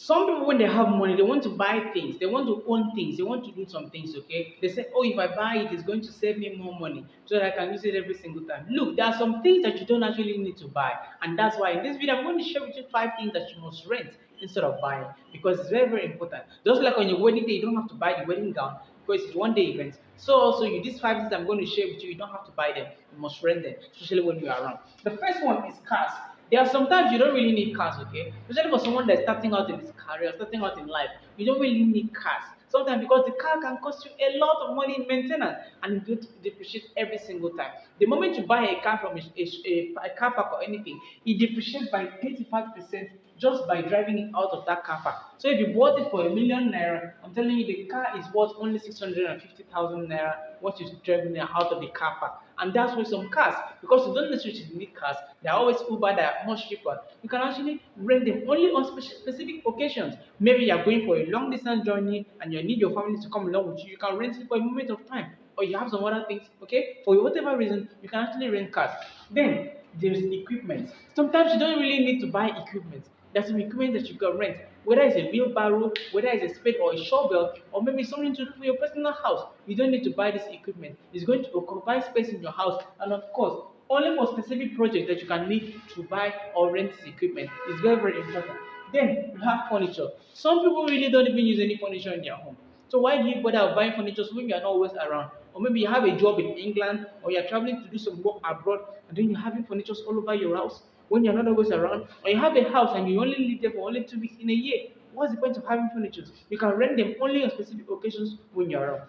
Some people, when they have money, they want to buy things, they want to own things, they want to do some things, okay? They say, oh, if I buy it, it's going to save me more money so that I can use it every single time. Look, there are some things that you don't actually need to buy. And that's why in this video, I'm going to share with you 5 things that you must rent instead of buying because it's very, very important. Just like on your wedding day, you don't have to buy the wedding gown because it's 1 day event. So also, these 5 things I'm going to share with you, you don't have to buy them. You must rent them, especially when you are around. The first one is cars. There are sometimes you don't really need cars, okay? Especially for someone that's starting out in his career, starting out in life, you don't really need cars. Sometimes because the car can cost you a lot of money in maintenance and it will depreciate every single time. The moment you buy a car from a car park or anything, it depreciates by 35% just by driving it out of that car park. So if you bought it for a 1 million naira, I'm telling you the car is worth only 650,000 naira once you driving it out of the car park. And that's why some cars, because you don't necessarily need cars, they're always Uber that are much cheaper. You can actually rent them only on specific occasions. Maybe you're going for a long distance journey and you need your family to come along with you. You can rent it for a moment of time. Or you have some other things, okay? For whatever reason, you can actually rent cars. Then there's equipment. Sometimes you don't really need to buy equipment. There's some equipment that you can rent, whether it's a wheelbarrow, whether it's a spade or a shovel, or maybe something to do for your personal house. You don't need to buy this equipment. It's going to occupy space in your house, and of course, only for specific projects that you can need to buy or rent this equipment. It's very, very important. Then you have furniture. Some people really don't even use any furniture in their home. So why do you bother buying furniture when you are not always around? Or maybe you have a job in England or you're traveling to do some work abroad and then you're having furniture all over your house when you're not always around. Or you have a house and you only live there for only 2 weeks in a year. What's the point of having furniture? You can rent them only on specific occasions when you're around.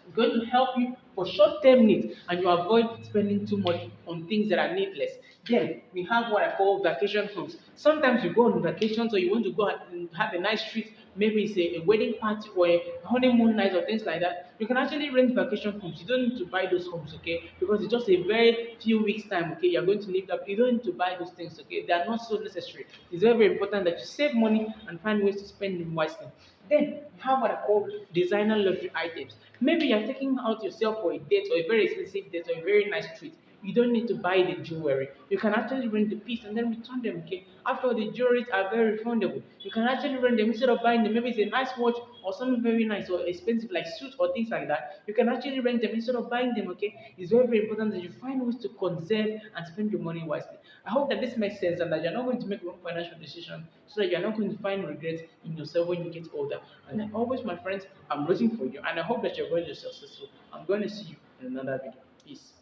It's going to help you for short-term needs and you avoid spending too much on things that are needless. Then we have what I call vacation homes. Sometimes you go on vacation or you want to go and have a nice treat, maybe it's a wedding party or a honeymoon night or things like that. You can actually rent vacation homes. You don't need to buy those homes, okay? Because it's just a very few weeks time, okay? You're going to live that. You don't need to buy those things, okay? They are not so necessary. It's very, very important that you save money and find ways to spend them wisely. Then you have what I call designer luxury items. Maybe you're taking out yourself for a date or a very expensive date or a very nice treat. You don't need to buy the jewelry. You can actually rent the piece and then return them. Okay. After all, the jewelries are very refundable. You can actually rent them instead of buying them. Maybe it's a nice watch or something very nice or expensive like suits or things like that. You can actually rent them instead of buying them. Okay. It's very, very important that you find ways to conserve and spend your money wisely. I hope that this makes sense and that you're not going to make wrong financial decisions so that you're not going to find regrets in yourself when you get older. And like always, my friends, I'm rooting for you and I hope that you're going to be successful. I'm going to see you in another video. Peace.